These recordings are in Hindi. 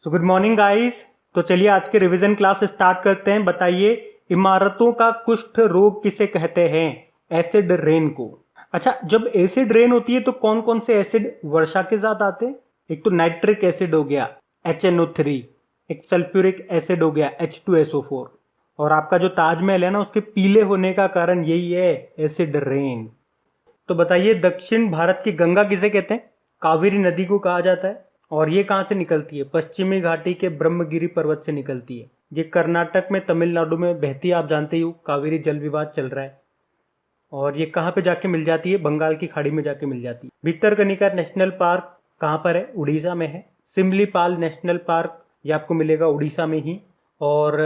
So good morning guys. तो चलिए आज के रिवीजन क्लास स्टार्ट करते हैं। बताइए इमारतों का कुष्ठ रोग किसे कहते हैं? एसिड रेन को। अच्छा, जब एसिड रेन होती है तो कौन कौन से एसिड वर्षा के साथ आते हैं? एक तो नाइट्रिक एसिड हो गया HNO3, एक सल्फ्यूरिक एसिड हो गया H2SO4, और आपका जो ताजमहल है ना उसके पीले होने का कारण यही है, एसिड रेन। तो बताइए दक्षिण भारत की गंगा किसे कहते हैं? कावेरी नदी को कहा जाता है। और ये कहां से निकलती है? पश्चिमी घाटी के ब्रह्मगिरी पर्वत से निकलती है। ये कर्नाटक में, तमिलनाडु में बहती है, आप जानते ही हो, कावेरी जल विवाद चल रहा है। और ये कहां पे जाके मिल जाती है? बंगाल की खाड़ी में जाके मिल जाती है। भितरकनिका नेशनल पार्क कहां पर है? उड़ीसा में है। सिमलीपाल नेशनल पार्क ये आपको मिलेगा उड़ीसा में ही। और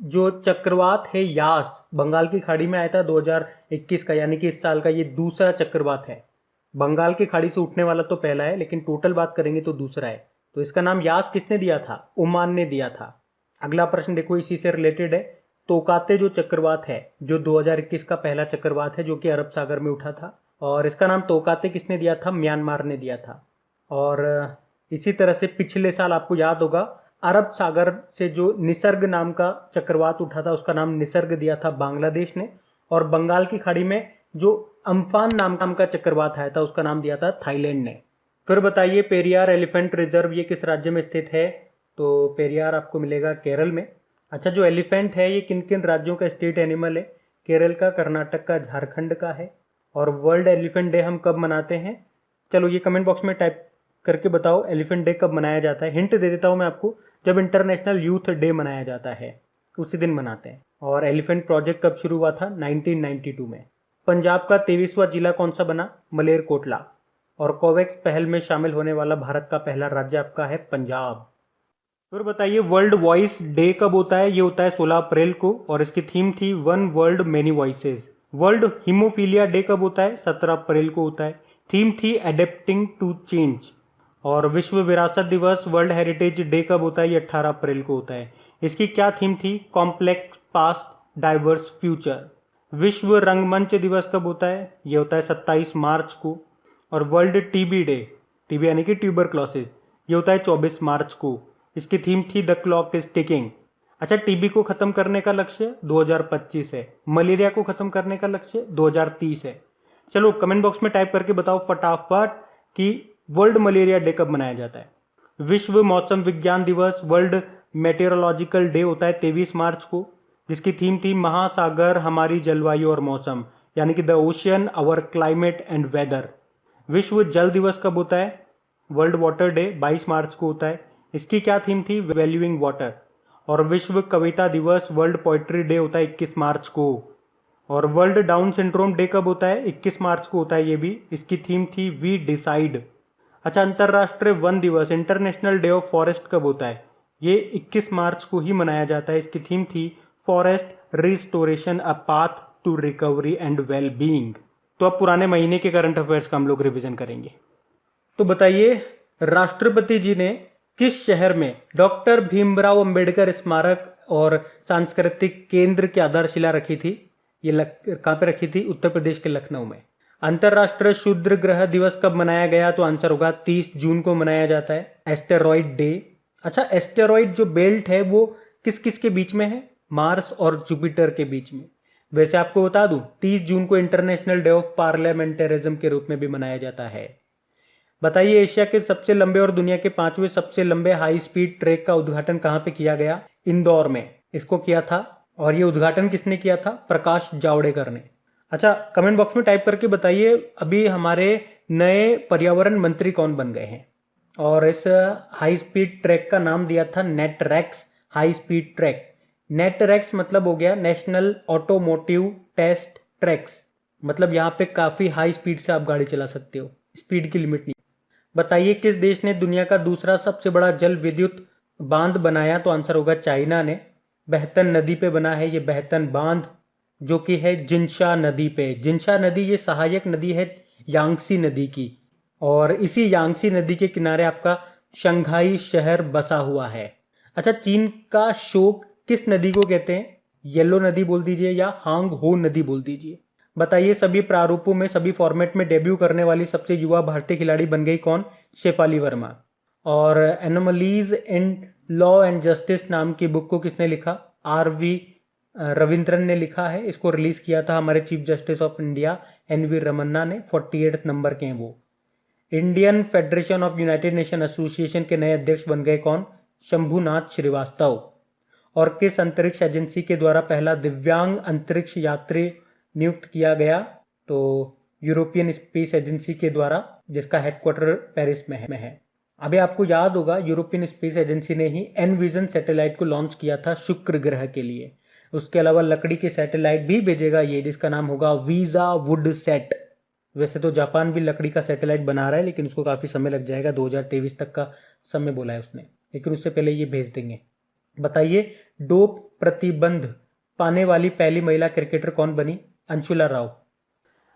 जो चक्रवात है यास, बंगाल की खाड़ी में आया था 2021 का, यानी कि इस साल का ये दूसरा चक्रवात है। बंगाल की खाड़ी से उठने वाला तो पहला है, लेकिन टोटल बात करेंगे तो दूसरा है। तो इसका नाम यास किसने दिया था? ओमान ने दिया था। अगला प्रश्न देखो, इसी से रिलेटेड है। तोकाते जो चक्रवात है, जो 2021 का पहला चक्रवात है, जो कि अरब सागर में उठा था, और इसका नाम तोकाते किसने दिया था? म्यांमार ने दिया था। और इसी तरह से पिछले साल आपको याद होगा, अरब सागर से जो निसर्ग नाम का चक्रवात उठा था, उसका नाम निसर्ग दिया था बांग्लादेश ने। और बंगाल की खाड़ी में जो अम्फान नाम का चक्रवात आया था, उसका नाम दिया था थाईलैंड ने। फिर बताइए पेरियार एलिफेंट रिजर्व ये किस राज्य में स्थित है? तो पेरियार आपको मिलेगा केरल में। अच्छा, जो एलिफेंट है ये किन किन राज्यों का स्टेट एनिमल है? केरल का, कर्नाटक का, झारखंड का है। और वर्ल्ड एलिफेंट डे हम कब मनाते हैं? चलो ये कमेंट बॉक्स में टाइप करके बताओ, एलिफेंट डे कब मनाया जाता है। हिंट दे देता हूं मैं आपको, जब इंटरनेशनल यूथ डे मनाया जाता है उसी दिन मनाते हैं। और एलिफेंट प्रोजेक्ट कब शुरू हुआ था? 1992 में। पंजाब का 23वां जिला कौन सा बना? मलेरकोटला। और कोवैक्स पहल में शामिल होने वाला भारत का पहला राज्य आपका है पंजाब। फिर बताइए वर्ल्ड वॉइस डे कब होता है? ये होता है 16 अप्रैल को, और इसकी थीम थी one world many voices. World haemophilia day कब होता है? 17 अप्रैल को होता है। थीम थी एडेप्टिंग टू चेंज। और विश्व विरासत दिवस, वर्ल्ड हेरिटेज डे कब होता है? ये 18 अप्रैल को होता है। इसकी क्या थीम थी? Complex past diverse future. विश्व रंगमंच दिवस कब होता है? ये होता है 27 मार्च को। और वर्ल्ड टीबी डे, टीबी यानी कि ट्यूबरक्लोसिस, ये होता है 24 मार्च को। इसकी थीम थी द क्लॉक इज टिकिंग। अच्छा, टीबी को खत्म करने का लक्ष्य 2025 है। मलेरिया को खत्म करने का लक्ष्य 2030 है। चलो कमेंट बॉक्स में टाइप करके बताओ फटाफट कि वर्ल्ड मलेरिया डे कब मनाया जाता है। विश्व मौसम विज्ञान दिवस, वर्ल्ड मेटेरोलॉजिकल डे होता है 23 मार्च को, जिसकी थीम थी महासागर हमारी जलवायु और मौसम, यानी कि the ocean our climate and weather. विश्व जल दिवस कब होता है? वर्ल्ड वाटर डे 22 मार्च को होता है। इसकी क्या थीम थी? Valuing water. और विश्व कविता दिवस, वर्ल्ड पोइट्री डे होता है 21 मार्च को। और वर्ल्ड डाउन सिंड्रोम डे कब होता है? 21 मार्च को होता है ये भी। इसकी थीम थी वी डिसाइड। अच्छा, अंतरराष्ट्रीय वन दिवस, इंटरनेशनल डे ऑफ फॉरेस्ट कब होता है? ये 21 मार्च को ही मनाया जाता है। इसकी थीम थी forest restoration a path to recovery and well being. तो अब पुराने महीने के करंट अफेयर्स का हम लोग रिवीजन करेंगे। तो बताइए राष्ट्रपति जी ने किस शहर में डॉक्टर भीमराव अंबेडकर स्मारक और सांस्कृतिक केंद्र की आधारशिला रखी थी? ये कहां पे रखी थी? उत्तर प्रदेश के लखनऊ में। अंतरराष्ट्रीय क्षुद्र ग्रह दिवस कब मनाया गया? तो आंसर होगा 30 जून को मनाया जाता है, एस्टेरॉइड डे। अच्छा, एस्टेरॉइड जो बेल्ट है वो किस किस के बीच में है? मार्स और जुपिटर के बीच में। वैसे आपको बता दूं, 30 जून को इंटरनेशनल डे ऑफ पार्लियामेंटरिज्म के रूप में भी मनाया जाता है। बताइए एशिया के सबसे लंबे और दुनिया के 5वें सबसे लंबे हाई स्पीड ट्रैक का उद्घाटन कहां पे किया गया? इंदौर में इसको किया था। और ये उद्घाटन किसने किया था? प्रकाश जावड़ेकर ने। अच्छा, कमेंट बॉक्स में टाइप करके बताइए अभी हमारे नए पर्यावरण मंत्री कौन बन गए हैं? और इस हाई स्पीड ट्रैक का नाम दिया था नेटरैक्स हाई स्पीड ट्रैक। नेटरैक्स मतलब हो गया नेशनल ऑटोमोटिव टेस्ट ट्रैक्स, मतलब यहाँ पे काफी हाई स्पीड से आप गाड़ी चला सकते हो, स्पीड की लिमिट नहीं। बताइए किस देश ने दुनिया का दूसरा सबसे बड़ा जल विद्युत बांध बनाया? तो आंसर होगा चाइना ने। बेहतन नदी पे बना है ये बेहतन बांध, जो कि है जिनशा नदी पे। जिनशा नदी ये सहायक नदी है यांगसी नदी की, और इसी यांगसी नदी के किनारे आपका शंघाई शहर बसा हुआ है। अच्छा, चीन का शोक किस नदी को कहते हैं? येलो नदी बोल दीजिए या हांग हो नदी बोल दीजिए। बताइए सभी प्रारूपों में, सभी फॉर्मेट में डेब्यू करने वाली सबसे युवा भारतीय खिलाड़ी बन गई कौन? शेफाली वर्मा। और anomalies in law and justice नाम की बुक को किसने लिखा? आर.वी. रविंद्रन ने लिखा है। इसको रिलीज किया था हमारे chief justice of India N V. Ramana ने। 48 नंबर के हैं वो। Indian Federation of United Nation Association के नए अध्यक्ष बन गए कौन? शंभुनाथ श्रीवास्तव। और किस अंतरिक्ष एजेंसी के द्वारा पहला दिव्यांग अंतरिक्ष यात्री नियुक्त किया गया? तो यूरोपियन स्पेस एजेंसी के द्वारा, जिसका हेडक्वार्टर पेरिस में है। अभी आपको याद होगा यूरोपियन स्पेस एजेंसी ने ही एनविजन सैटेलाइट को लॉन्च किया था शुक्र ग्रह के लिए। उसके अलावा लकड़ी की सैटेलाइट भी भेजेगा ये, जिसका नाम होगा वीजा वुड सेट। वैसे तो जापान भी लकड़ी का सैटेलाइट बना रहा है, लेकिन उसको काफी समय लग जाएगा, 2023 तक का समय बोला है उसने, लेकिन उससे पहले ये भेज देंगे। बताइए, डोप प्रतिबंध पाने वाली पहली महिला क्रिकेटर कौन बनी? अंशुला राव।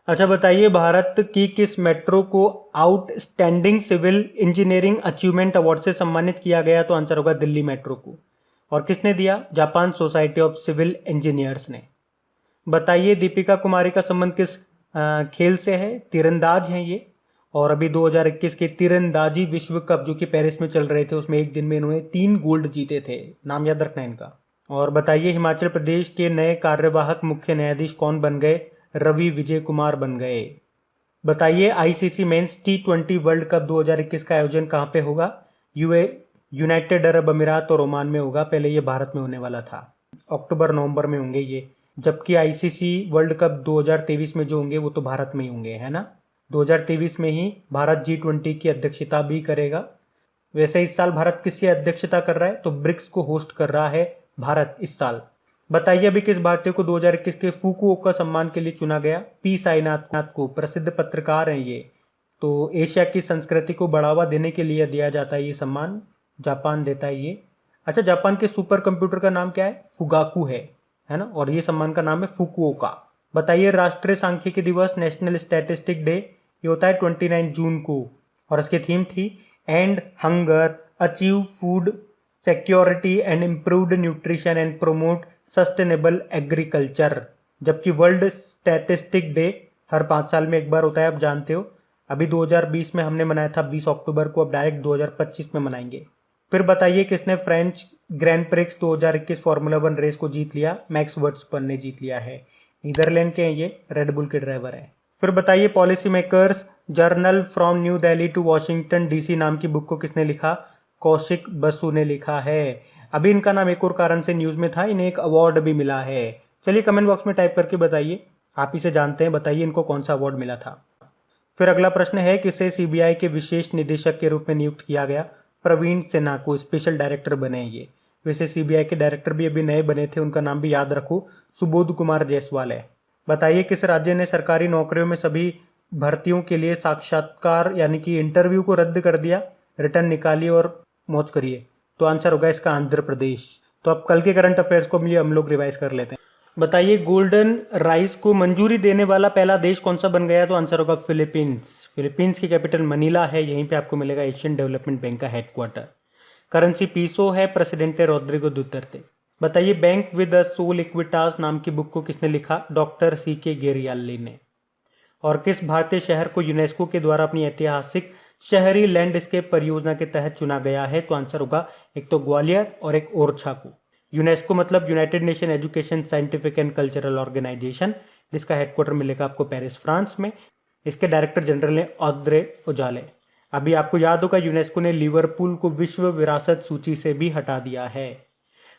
अच्छा बताइए, भारत की किस मेट्रो को outstanding civil engineering achievement award से सम्मानित किया गया? तो आंसर होगा दिल्ली मेट्रो को। और किसने दिया? Japan Society of Civil Engineers ने। बताइए, दीपिका कुमारी का संबंध किस खेल से है? तीरंदाज हैं ये। और अभी 2021 के तीरंदाजी विश्व कप जो कि पेरिस में चल रहे थे, उसमें एक दिन में इन्होंने 3 गोल्ड जीते थे। नाम याद रखना इनका। और बताइए, हिमाचल प्रदेश के नए कार्यवाहक मुख्य न्यायाधीश कौन बन गए? रवि विजय कुमार बन गए। बताइए, ICC men's T20 world cup 2021 का आयोजन कहां पे होगा? यूनाइटेड अरब अमीरात और ओमान में होगा। पहले ये भारत में होने वाला था, अक्टूबर नवंबर में होंगे ये, जबकि आईसीसी वर्ल्ड कप 2023 में जो होंगे वो तो भारत में ही होंगे, है ना। 2023 में ही भारत G20 की अध्यक्षता भी करेगा। वैसे इस साल भारत किसकी अध्यक्षता कर रहा है? तो ब्रिक्स को होस्ट कर रहा है भारत इस साल। बताइए, अभी किस भारतीय को 2021 के फुकुओका सम्मान के लिए चुना गया? पी साईनाथ को। प्रसिद्ध पत्रकार हैं ये। तो एशिया की संस्कृति को बढ़ावा देने के लिए दिया जाता है ये सम्मान, जापान देता है ये। अच्छा, जापान के सुपर कंप्यूटर का नाम क्या है? फुगाकू है ना। और ये सम्मान का नाम है फुकुओका। बताइए, राष्ट्रीय सांख्यिकी दिवस नेशनल स्टैटिस्टिक डे ये होता है 29 जून को, और इसकी थीम थी and hunger, achieve food security and improved nutrition and promote sustainable agriculture. जबकि वर्ल्ड स्टैटिस्टिक डे हर 5 साल में एक बार होता है, आप जानते हो। अभी 2020 में हमने मनाया था 20 अक्टूबर को, अब डायरेक्ट 2025 में मनाएंगे। फिर बताइए, किसने French Grand 2021 formula 1 race को जीत लिया? मैक्स वर्स्टैपेन ने जीत लिया है। नीदरलैंड के हैं ये, रेडबुल के ड्राइवर हैं। फिर बताइए, policy makers journal from New Delhi to Washington DC नाम की बुक को किसने लिखा? कौशिक बसु ने लिखा है। अभी इनका नाम एक और कारण से न्यूज में था, इन्हें एक अवार्ड भी मिला है। चलिए कमेंट बॉक्स में टाइप करके बताइए, आप इसे जानते हैं, बताइए इनको कौन सा अवार्ड मिला था। फिर अगला प्रश्न है, किसे सीबीआई के विशेष निदेशक के रूप में नियुक्त किया गया? प्रवीण सिन्हा को स्पेशल डायरेक्टर बने ये। वैसे सीबीआई के डायरेक्टर भी अभी नए बने थे, उनका नाम भी याद रखो, सुबोध कुमार जायसवाल है। बताइए, किस राज्य ने सरकारी नौकरियों में सभी भर्तियों के लिए साक्षात्कार यानी कि इंटरव्यू को रद्द कर दिया? रिटर्न निकालिए और मौज करिए। तो आंसर होगा इसका आंध्र प्रदेश। तो अब कल के करंट अफेयर्स को हम लोग रिवाइज कर लेते हैं। बताइए, गोल्डन राइस को मंजूरी देने वाला पहला देश कौन सा बन गया? तो आंसर होगा फिलीपींस। फिलीपींस की कैपिटल मनीला है, यहीं पे आपको मिलेगा एशियन डेवलपमेंट बैंक का हेडक्वार्टर। करेंसी पीसो है, प्रेसिडेंट है रोड्रिगो दुतर्ते। बताइए, bank with a soul Equitas नाम की बुक को किसने लिखा? Doctor C.K. गेरियाली ने। और किस भारतीय शहर को यूनेस्को के द्वारा अपनी ऐतिहासिक शहरी लैंडस्केप परियोजना के तहत चुना गया है? तो आंसर होगा एक तो ग्वालियर और एक ओरछा को। यूनेस्को मतलब United Nation Education Scientific and Cultural Organization, जिसका हेडक्वार्टर मिलेगा आपको पेरिस फ्रांस में। इसके डायरेक्टर जनरल हैं ऑद्रे उजाले। अभी आपको याद होगा यूनेस्को ने लिवरपूल को विश्व विरासत सूची से भी हटा दिया है।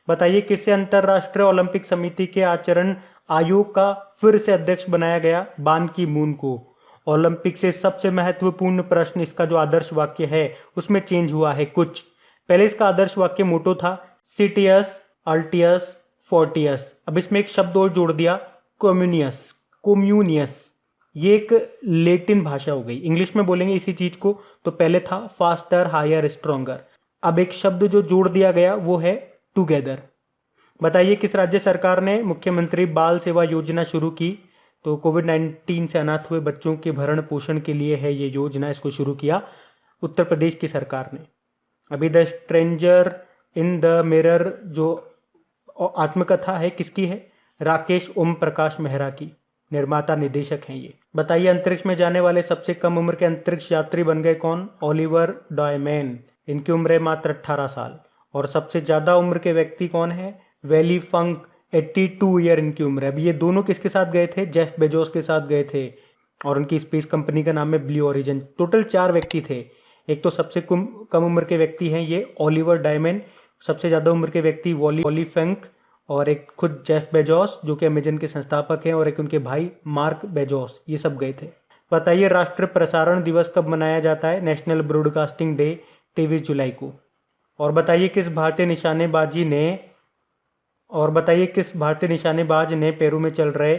बताइए, किसे अंतरराष्ट्रीय ओलंपिक समिति के आचरण आयोग का फिर से अध्यक्ष बनाया गया? बान की मून को। ओलंपिक से सबसे महत्वपूर्ण प्रश्न, इसका जो आदर्श वाक्य है उसमें चेंज हुआ है कुछ। पहले इसका आदर्श वाक्य मोटो था सिटियस अल्टियस फोर्टियस, अब इसमें एक शब्द और जोड़ दिया कोम्यूनियस। ये एक लेटिन भाषा हो गई, इंग्लिश में बोलेंगे इसी चीज को। तो पहले था फास्टर हायर स्ट्रॉन्गर, अब एक शब्द जो जोड़ दिया गया वो है टुगेदर। बताइए, किस राज्य सरकार ने मुख्यमंत्री बाल सेवा योजना शुरू की? तो कोविड-19 से अनाथ हुए बच्चों के भरण पोषण के लिए है ये योजना, इसको शुरू किया उत्तर प्रदेश की सरकार ने। अभी the stranger in the mirror जो आत्मकथा है किसकी है? राकेश ओम प्रकाश मेहरा की, निर्माता निर्देशक हैं ये। बताइए, अंतरिक्ष में जाने वाले सबसे कम उम्र के अंतरिक्ष यात्री बन गए कौन? ओलिवर डॉयमेन। इनकी उम्र है मात्र 18 साल। और सबसे ज़्यादा उम्र के व्यक्ति कौन है? वेली फंक, 82 ईयर इनकी उम्र है। अब ये दोनों किसके साथ गए थे? जेफ बेजोस के साथ गए थे और उनकी स्पेस कंपनी का नाम है ब्लू ओरिजिन। टोटल 4 व्यक्ति थे। एक तो सबसे कम उम्र के व्यक्ति हैं ये ओलिवर डायमंड, सबसे ज़्यादा उम्र के व्यक्ति वॉली फंक, और एक खुद जेफ बेजोस जो कि अमेजन के संस्थापक हैं, और एक उनके भाई मार्क बेजोस। ये सब गए थे। बताइए राष्ट्रीय प्रसारण दिवस कब मनाया जाता है? नेशनल ब्रॉडकास्टिंग डे 23 जुलाई को। और बताइए किस भारतीय निशानेबाज ने पेरू में चल रहे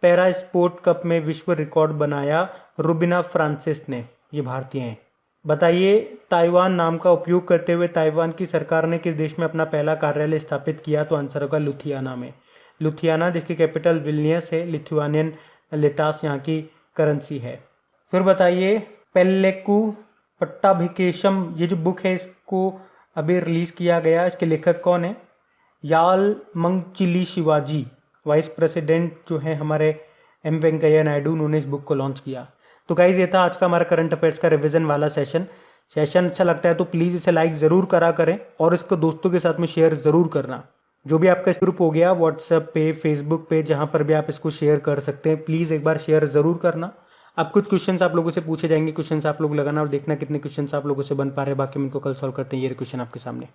पैरा स्पोर्ट कप में विश्व रिकॉर्ड बनाया? रुबिना फ्रांसिस ने। ये भारतीय हैं। बताइए ताइवान नाम का उपयोग करते हुए ताइवान की सरकार ने किस देश में अपना पहला कार्यालय स्थापित किया? तो आंसर होगा लुथियाना में। लुथियाना जिसकी कैपिटल विल्नियस है। लिथुआनियन लेटास यहाँ की करेंसी है। फिर बताइए पेल्लेकू पट्टाभिकेशम, ये जो बुक है इसको अभी रिलीज किया गया, इसके लेखक कौन है? याल मंगचिली शिवाजी, वाइस प्रेसिडेंट जो है हमारे एम वेंकैया नायडू, उन्होंने इस बुक को लॉन्च किया। तो गाइज ये था आज का हमारा करंट अफेयर्स का रिवीजन वाला सेशन अच्छा लगता है तो प्लीज़ इसे लाइक ज़रूर करा करें और इसको दोस्तों के साथ में शेयर ज़रूर करना। जो भी आपका ग्रुप हो गया व्हाट्सएप पे, फेसबुक पे, जहाँ पर भी आप इसको शेयर कर सकते हैं, प्लीज़ एक बार शेयर ज़रूर करना। अब कुछ क्वेश्चंस आप लोगों से पूछे जाएंगे, क्वेश्चंस आप लोग लगाना और देखना कितने क्वेश्चंस आप लोगों से बन पा रहे हैं। बाकी हम इनको कल सॉल्व करते हैं। ये क्वेश्चन आपके सामने।